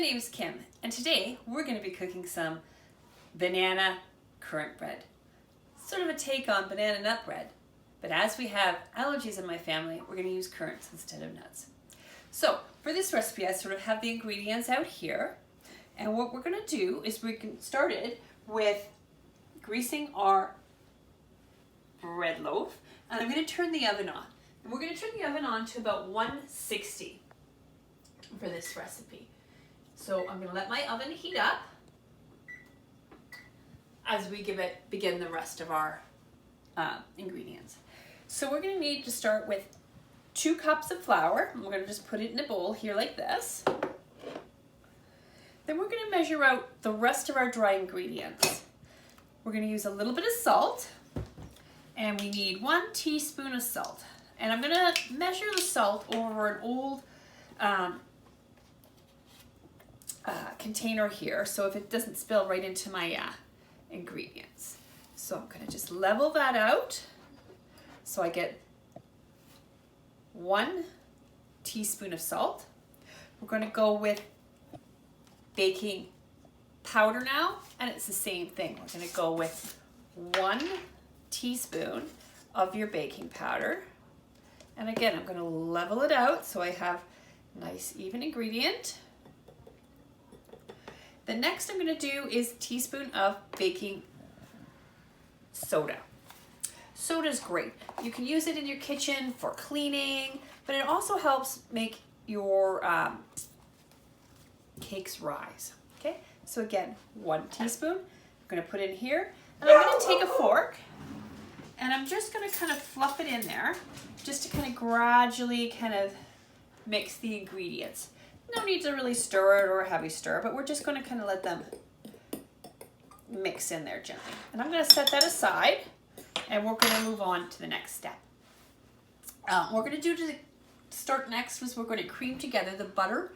name is Kim, and today we're going to be cooking some banana currant bread. Sort of a take on banana nut bread, but as we have allergies in my family, we're going to use currants instead of nuts. So for this recipe, I sort of have the ingredients out here, and what we're going to do is we can start it with greasing our bread loaf, and I'm going to turn the oven on. And we're going to turn the oven on to about 160 for this recipe. So I'm going to let my oven heat up as we begin the rest of our ingredients. So we're going to need to start with 2 cups of flour. And we're going to just put it in a bowl here like this. Then we're going to measure out the rest of our dry ingredients. We're going to use a little bit of salt, and we need 1 teaspoon of salt. And I'm going to measure the salt over an old container here, so if it doesn't spill right into my ingredients. So I'm going to just level that out so I get 1 teaspoon of salt. We're going to go with baking powder now, and it's the same thing. We're going to go with 1 teaspoon of your baking powder, and again I'm going to level it out so I have nice even ingredient. The next I'm going to do is a teaspoon of baking soda. Soda is great. You can use it in your kitchen for cleaning, but it also helps make your cakes rise. Okay, so again, 1 teaspoon. I'm going to put in here, and I'm going to take a fork, and I'm just going to kind of fluff it in there, just to kind of gradually kind of mix the ingredients. No need to really stir it or a heavy stir, but we're just going to kind of let them mix in there gently. And I'm going to set that aside, and we're going to move on to the next step. What we're going to do to start next is we're going to cream together the butter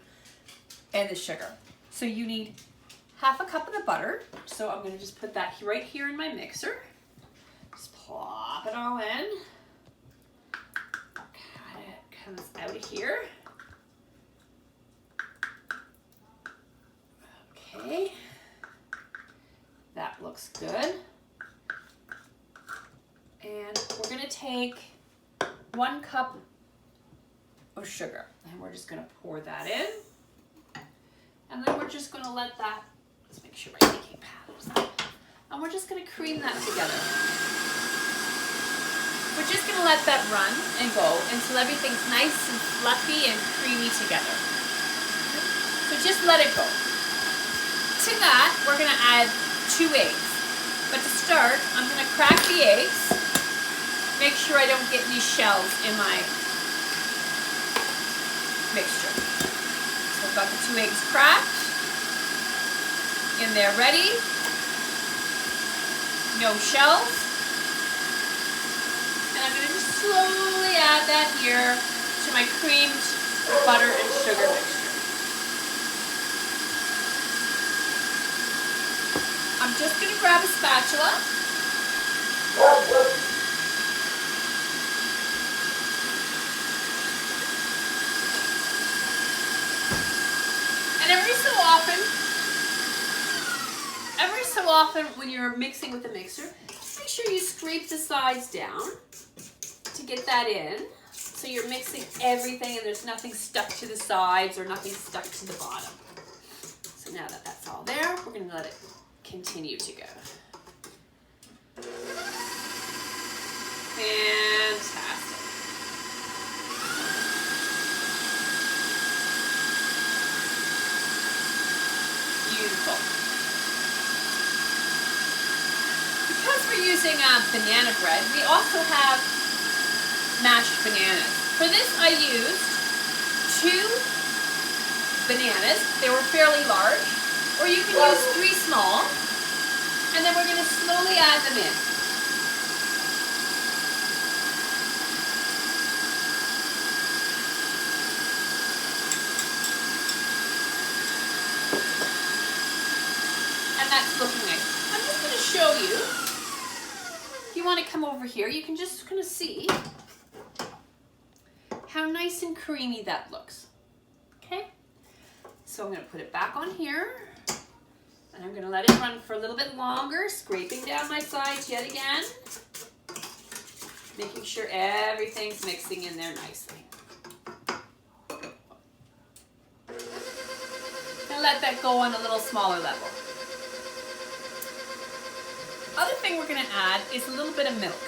and the sugar. So you need 1/2 cup of the butter. So I'm going to just put that right here in my mixer. Just plop it all in. Kind of comes out of here. Okay, that looks good. And we're going to take 1 cup of sugar, and we're just going to pour that in. And then we're just going to let that, let's make sure my baking pad is up. And we're just going to cream that together. We're just going to let that run and go until everything's nice and fluffy and creamy together. So just let it go. To that, we're going to add 2 eggs. But to start, I'm going to crack the eggs. Make sure I don't get any shells in my mixture. So I've got the 2 eggs cracked. In there ready. No shells. And I'm going to just slowly add that here to my creamed butter and sugar mixture. I'm just going to grab a spatula. And every so often when you're mixing with the mixer, make sure you scrape the sides down to get that in. So you're mixing everything and there's nothing stuck to the sides or nothing stuck to the bottom. So now that that's all there, we're going to let it continue to go. Fantastic. Beautiful. Because we're using banana bread, we also have mashed bananas. For this I used 2 bananas. They were fairly large. Or you can use 3 small, and then we're going to slowly add them in. And that's looking nice. I'm just going to show you. If you want to come over here, you can just kind of see how nice and creamy that looks. Okay? So I'm going to put it back on here. And I'm going to let it run for a little bit longer, scraping down my sides yet again. Making sure everything's mixing in there nicely. Now let that go on a little smaller level. Other thing we're going to add is a little bit of milk.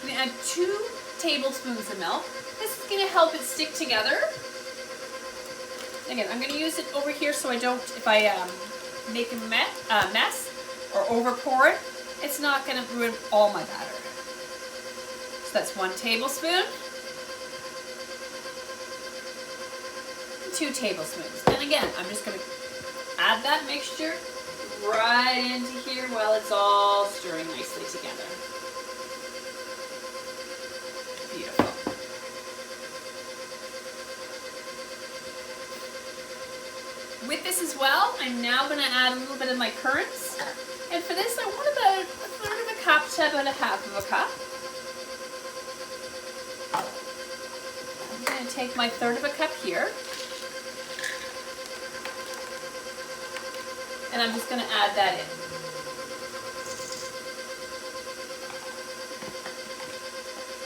I'm going to add 2 tablespoons of milk. This is going to help it stick together. Again, I'm going to use it over here so I don't, if I make a mess or over pour it, it's not going to ruin all my batter. So that's 1 tablespoon, 2 tablespoons. And again, I'm just going to add that mixture right into here while it's all stirring nicely together. Beautiful. With this as well, I'm now going to add a little bit of my currants. And for this, I want about 1/3 of a cup to about 1/2 of a cup. I'm going to take my 1/3 of a cup here. And I'm just going to add that in.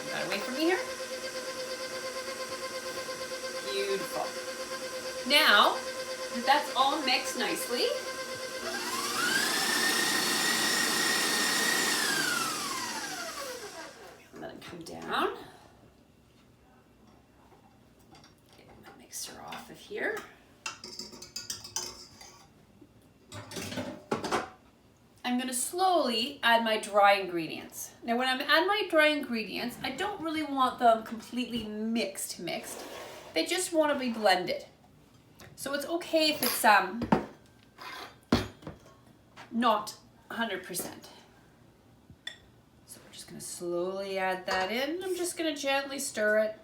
You got away from me here? Beautiful. Now, that's all mixed nicely. Let it come down. Get my mixer off of here. I'm going to slowly add my dry ingredients. Now when I'm adding my dry ingredients, I don't really want them completely mixed. They just want to be blended. So it's okay if it's not 100%. So we're just going to slowly add that in. I'm just going to gently stir it.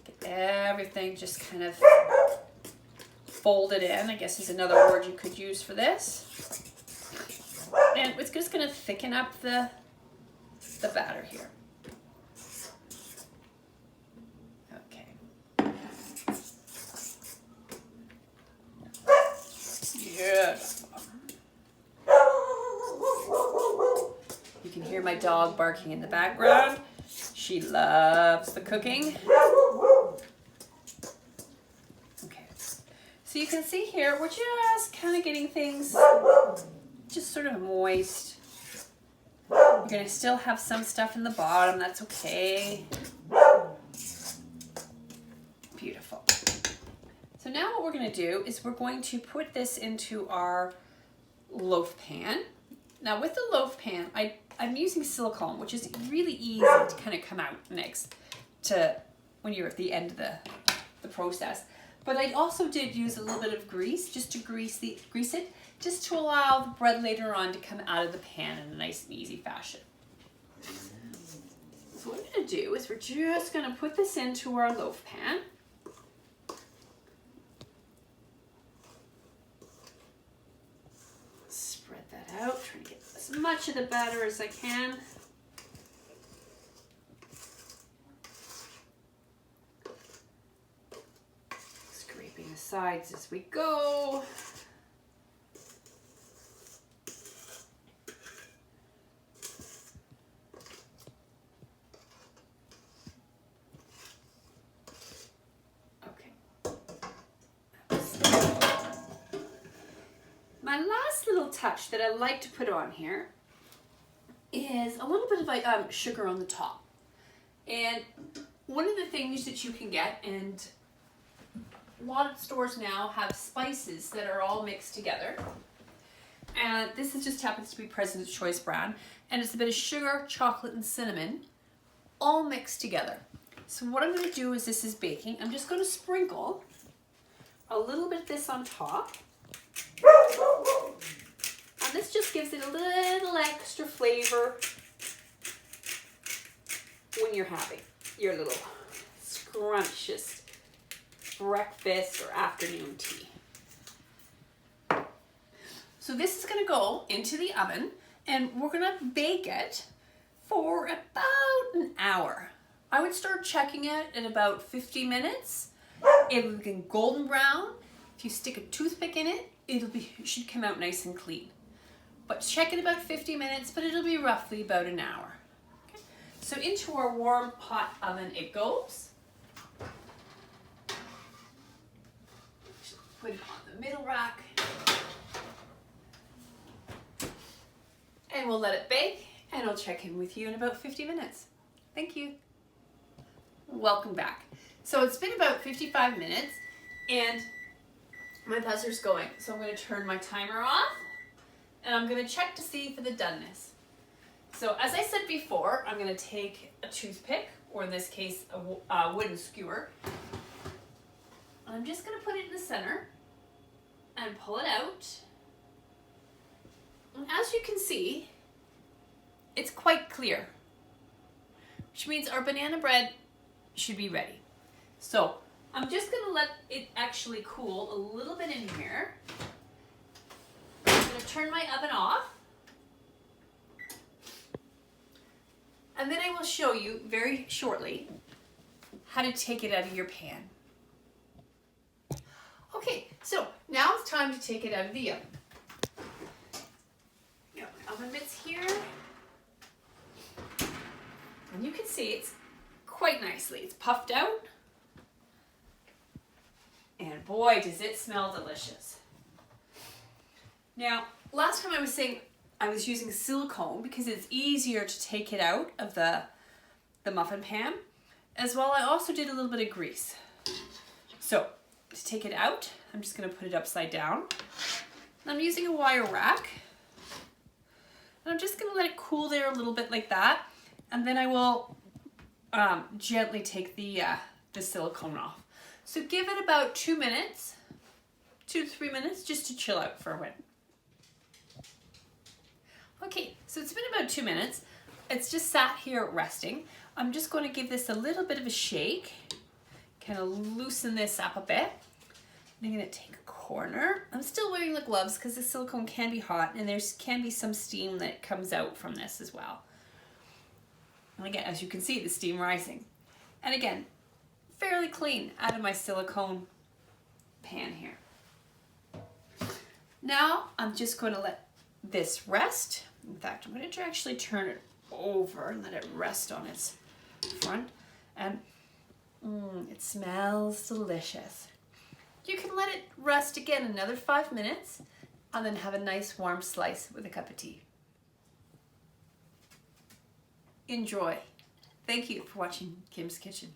Get everything just kind of folded in, I guess is another word you could use for this. And it's just going to thicken up the batter here. Okay. Beautiful. You can hear my dog barking in the background. She loves the cooking. So you can see here, we're just kind of getting things just sort of moist. You're going to still have some stuff in the bottom, that's okay. Beautiful. So now what we're going to do is we're going to put this into our loaf pan. Now with the loaf pan, I'm using silicone, which is really easy to kind of come out next to when you're at the end of the process. But I also did use a little bit of grease, just to grease it, just to allow the bread later on to come out of the pan in a nice and easy fashion. So what I'm going to do is we're just going to put this into our loaf pan. Spread that out, try to get as much of the batter as I can. The sides as we go. Okay. My last little touch that I like to put on here is a little bit of sugar on the top. And one of the things that you can get, and a lot of stores now have spices that are all mixed together. And this just happens to be President's Choice brand. And it's a bit of sugar, chocolate, and cinnamon all mixed together. So what I'm going to do is this is baking. I'm just going to sprinkle a little bit of this on top. And this just gives it a little extra flavor when you're having your little scrumptious breakfast or afternoon tea. So this is going to go into the oven and we're going to bake it for about an hour. I would start checking it in about 50 minutes It'll be golden brown. If you stick a toothpick in it, it should come out nice and clean. But check it about 50 minutes, but it'll be roughly about an hour. Okay. So into our warm hot oven it goes. Put it on the middle rack. And we'll let it bake, and I'll check in with you in about 50 minutes. Thank you. Welcome back. So it's been about 55 minutes, and my buzzer's going. So I'm going to turn my timer off, and I'm going to check to see for the doneness. So as I said before, I'm going to take a toothpick, or in this case, a wooden skewer. I'm just going to put it in the center and pull it out. And as you can see, it's quite clear, which means our banana bread should be ready. So I'm just going to let it actually cool a little bit in here. I'm going to turn my oven off. And then I will show you very shortly how to take it out of your pan. Okay, so now it's time to take it out of the oven. Got my oven mitts here. And you can see it's quite nicely. It's puffed out. And boy, does it smell delicious. Now, last time I was saying I was using silicone because it's easier to take it out of the muffin pan. As well, I also did a little bit of grease. So, to take it out, I'm just going to put it upside down. And I'm using a wire rack. And I'm just going to let it cool there a little bit like that. And then I will gently take the silicone off. So give it about 2 minutes, 2 to 3 minutes, just to chill out for a bit. Okay, so it's been about 2 minutes. It's just sat here resting. I'm just going to give this a little bit of a shake, kind of loosen this up a bit. I'm going to take a corner. I'm still wearing the gloves because the silicone can be hot and there can be some steam that comes out from this as well. And again, as you can see, the steam rising. And again, fairly clean out of my silicone pan here. Now I'm just going to let this rest. In fact, I'm going to actually turn it over and let it rest on its front. And it smells delicious. You can let it rest again another 5 minutes and then have a nice warm slice with a cup of tea. Enjoy. Thank you for watching Kim's Kitchen.